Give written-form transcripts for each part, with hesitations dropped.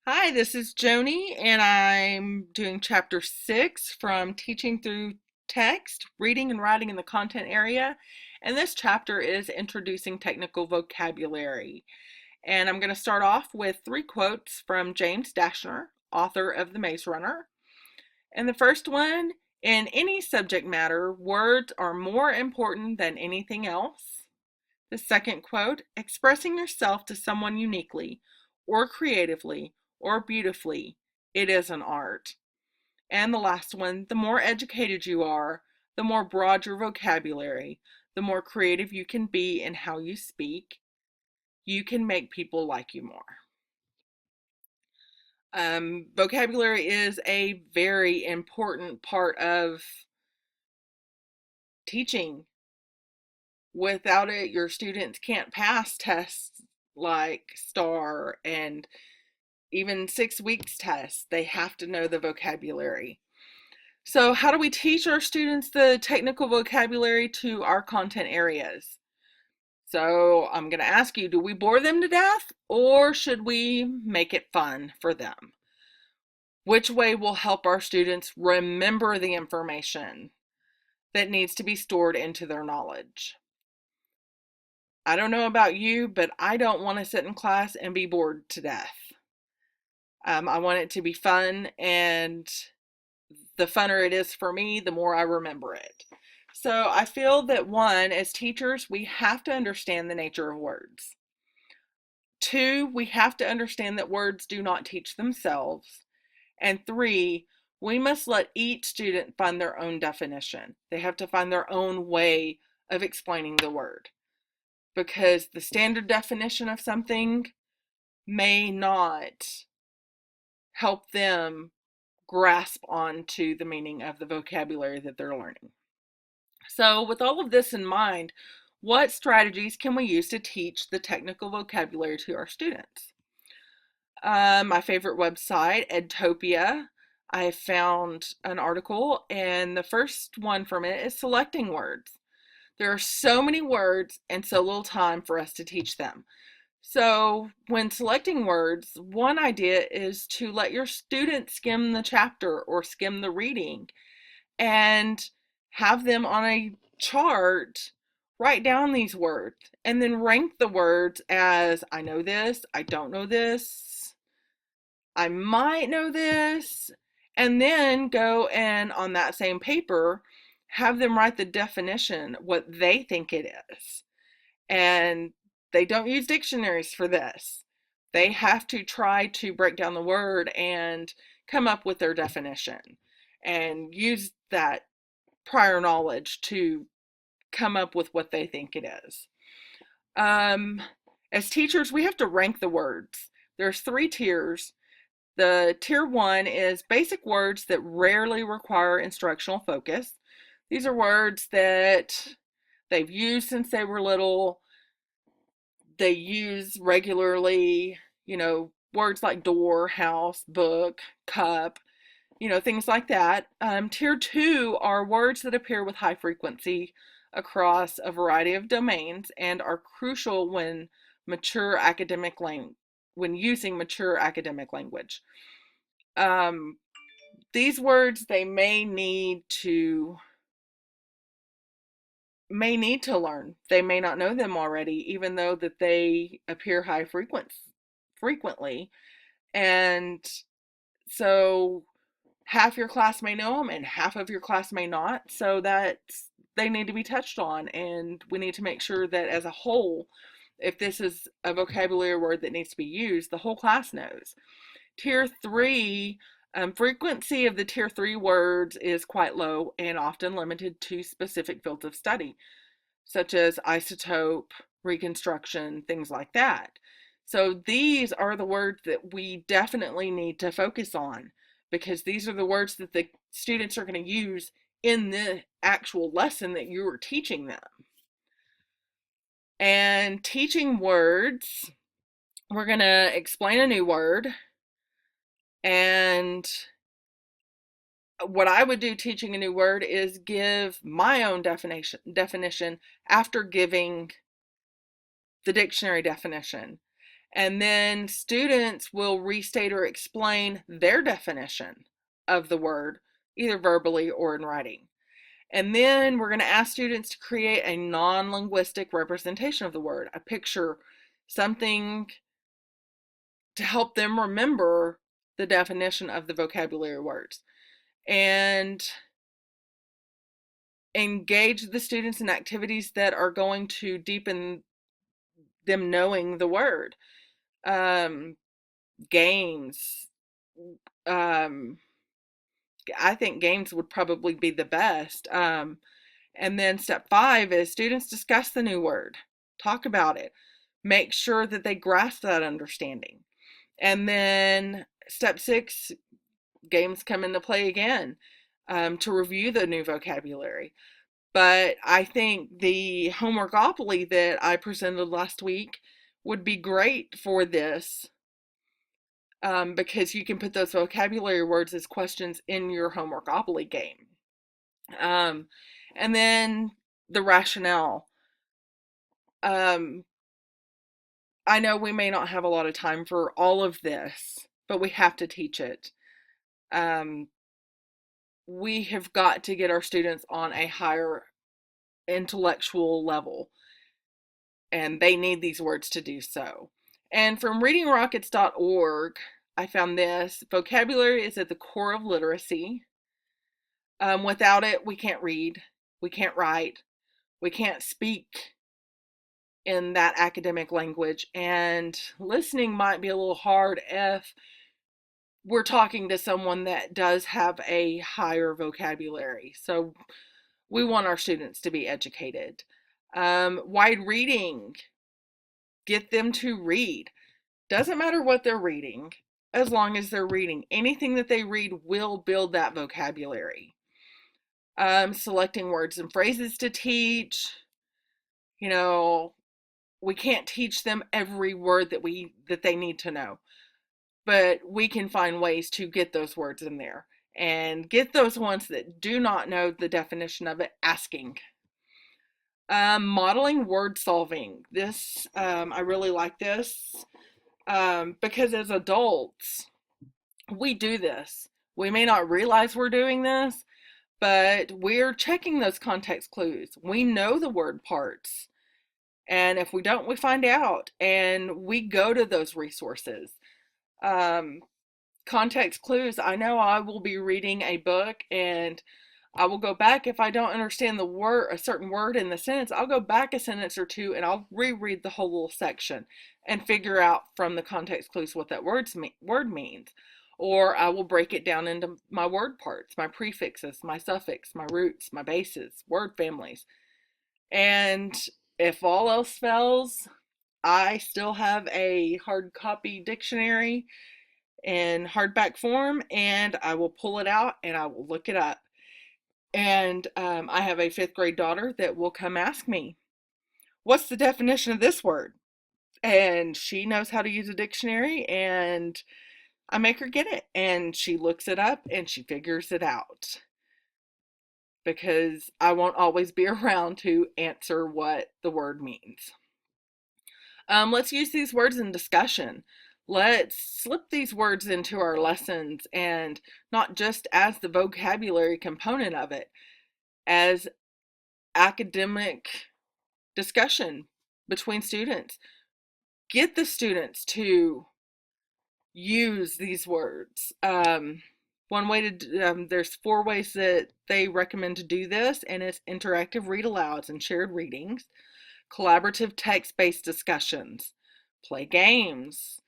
Hi, this is Joni, and I'm doing chapter 6 from Teaching Through Text, Reading and Writing in the Content area. And this chapter is Introducing Technical Vocabulary. And I'm going to start off with 3 quotes from James Dashner, author of The Maze Runner. And the first one, in any subject matter, words are more important than anything else. The second quote, expressing yourself to someone uniquely or creatively or beautifully, it is an art. And the last one, the more educated you are, the more broad your vocabulary, the more creative you can be in how you speak, you can make people like you more. Vocabulary is a very important part of teaching. Without it, your students can't pass tests like STAR and even 6 weeks tests. They have to know the vocabulary. So how do we teach our students the technical vocabulary to our content areas? So I'm going to ask you, do we bore them to death or should we make it fun for them? Which way will help our students remember the information that needs to be stored into their knowledge? I don't know about you, but I don't want to sit in class and be bored to death. I want it to be fun, and the funner it is for me, the more I remember it. So I feel that one, as teachers, we have to understand the nature of words. Two, we have to understand that words do not teach themselves. And three, we must let each student find their own definition. They have to find their own way of explaining the word, because the standard definition of something may not help them grasp onto the meaning of the vocabulary that they're learning. So with all of this in mind, what strategies can we use to teach the technical vocabulary to our students? My favorite website, Edtopia, I found an article, and the first one from it is selecting words. There are so many words and so little time for us to teach them. So when selecting words, one idea is to let your students skim the chapter or skim the reading and have them on a chart write down these words and then rank the words as I know this, I don't know this, I might know this, and then go and on that same paper have them write the definition, what they think it is. And they don't use dictionaries for this. They have to try to break down the word and come up with their definition and use that prior knowledge to come up with what they think it is. As teachers, we have to rank the words. There's 3 tiers. The tier 1 is basic words that rarely require instructional focus. These are words that they've used since they were little. They use regularly, words like door, house, book, cup, things like that. Tier 2 are words that appear with high frequency across a variety of domains and are crucial when when using mature academic language. These words they may need to learn. They may not know them already, even though that they appear frequently. And so half your class may know them and half of your class may not. So that they need to be touched on. And we need to make sure that as a whole, if this is a vocabulary word that needs to be used, the whole class knows. Tier 3, frequency of the tier 3 words is quite low and often limited to specific fields of study, such as isotope, reconstruction, things like that. So these are the words that we definitely need to focus on, because these are the words that the students are going to use in the actual lesson that you are teaching them. And teaching words, we're going to explain a new word. And what I would do teaching a new word is give my own definition after giving the dictionary definition. And then students will restate or explain their definition of the word, either verbally or in writing. And then we're going to ask students to create a non-linguistic representation of the word, a picture, something to help them remember the definition of the vocabulary words. And engage the students in activities that are going to deepen them knowing the word. Games. Um, I think games would probably be the best. And then step 5 is students discuss the new word, talk about it, make sure that they grasp that understanding. And then step 6, games come into play again, to review the new vocabulary. But I think the homeworkopoly that I presented last week would be great for this, because you can put those vocabulary words as questions in your homeworkopoly game. And then the rationale. I know we may not have a lot of time for all of this, but we have to teach it. We have got to get our students on a higher intellectual level, and they need these words to do so. And from readingrockets.org, I found this: vocabulary is at the core of literacy. Without it, we can't read, we can't write, we can't speak in that academic language, and listening might be a little hard if we're talking to someone that does have a higher vocabulary. So we want our students to be educated. Wide reading, get them to read. Doesn't matter what they're reading, as long as they're reading. Anything that they read will build that vocabulary. Selecting words and phrases to teach. You know, we can't teach them every word that they need to know, but we can find ways to get those words in there and get those ones that do not know the definition of it asking. Modeling word solving. This, I really like this, because as adults, we do this. We may not realize we're doing this, but we're checking those context clues. We know the word parts. And if we don't, we find out, and we go to those resources. Context clues. I know I will be reading a book, and I will go back if I don't understand the word, a certain word in the sentence. I'll go back a sentence or two and I'll reread the whole little section and figure out from the context clues what that word means. Or I will break it down into my word parts, my prefixes, my suffix, my roots, my bases, word families. And if all else fails, I still have a hard copy dictionary in hardback form, and I will pull it out and I will look it up. And I have a 5th grade daughter that will come ask me, what's the definition of this word? And she knows how to use a dictionary, and I make her get it. And she looks it up and she figures it out, because I won't always be around to answer what the word means. Let's use these words in discussion. Let's slip these words into our lessons, and not just as the vocabulary component of it, as academic discussion between students. Get the students to use these words. One way to, there's 4 ways that they recommend to do this, and it's interactive read-alouds and shared readings, collaborative text-based discussions, play games.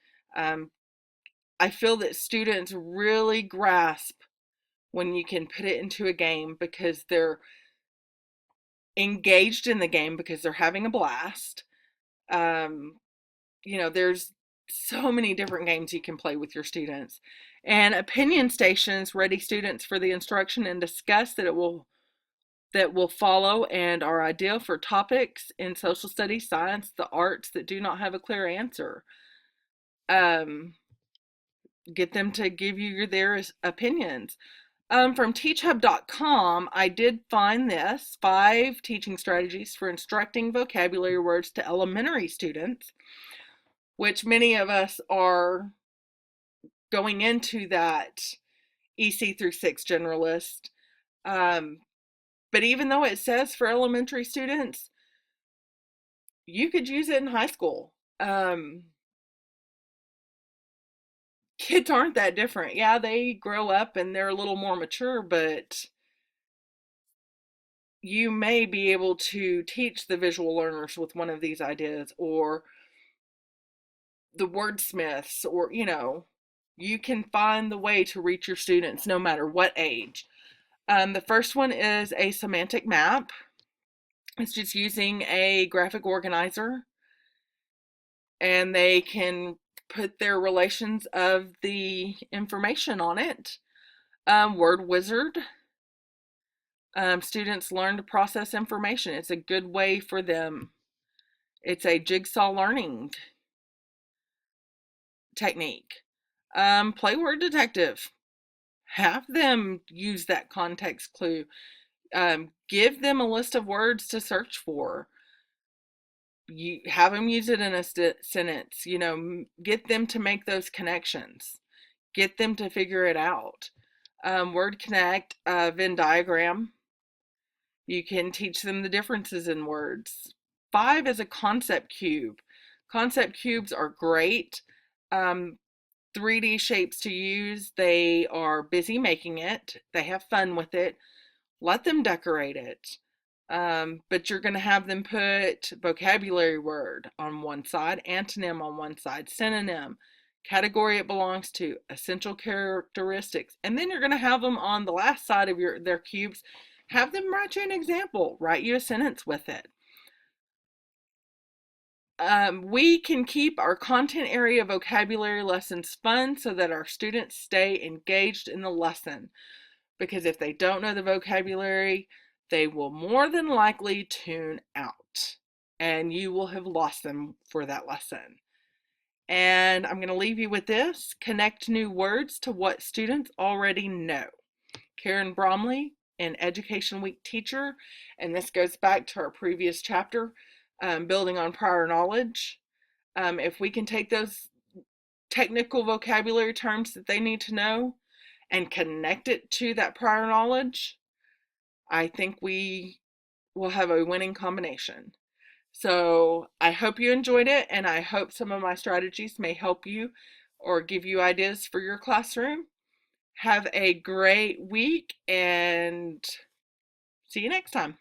I feel that students really grasp when you can put it into a game, because they're engaged in the game, because they're having a blast. There's so many different games you can play with your students. And opinion stations ready students for the instruction and discuss that will follow, and are ideal for topics in social studies, science, the arts that do not have a clear answer. Get them to give you their opinions. From teachhub.com, I did find this: 5 teaching strategies for instructing vocabulary words to elementary students. which many of us are going into that EC through 6 generalist. Um, but even though it says for elementary students, you could use it in high school. Kids aren't that different. Yeah, they grow up and they're a little more mature, but you may be able to teach the visual learners with one of these ideas, or the wordsmiths, or, you can find the way to reach your students no matter what age. The first one is a semantic map. It's just using a graphic organizer, and they can put their relations of the information on it. Word wizard. Students learn to process information. It's a good way for them. It's a jigsaw learning technique. Play word detective. Have them use that context clue. Give them a list of words to search for. You have them use it in a sentence. Get them to make those connections. Get them to figure it out. Word connect, Venn diagram. You can teach them the differences in words. 5 is a concept cube. Concept cubes are great. 3D shapes to use. They are busy making it. They have fun with it. Let them decorate it. But you're going to have them put vocabulary word on one side, antonym on one side, synonym, category it belongs to, essential characteristics. And then you're going to have them on the last side of their cubes. Have them write you an example, write you a sentence with it. We can keep our content area vocabulary lessons fun so that our students stay engaged in the lesson. Because if they don't know the vocabulary, they will more than likely tune out, and you will have lost them for that lesson. And I'm going to leave you with this: connect new words to what students already know. Karen Bromley, an Education Week teacher, and this goes back to our previous chapter, building on prior knowledge. If we can take those technical vocabulary terms that they need to know and connect it to that prior knowledge, I think we will have a winning combination. So I hope you enjoyed it, and I hope some of my strategies may help you or give you ideas for your classroom. Have a great week, and see you next time.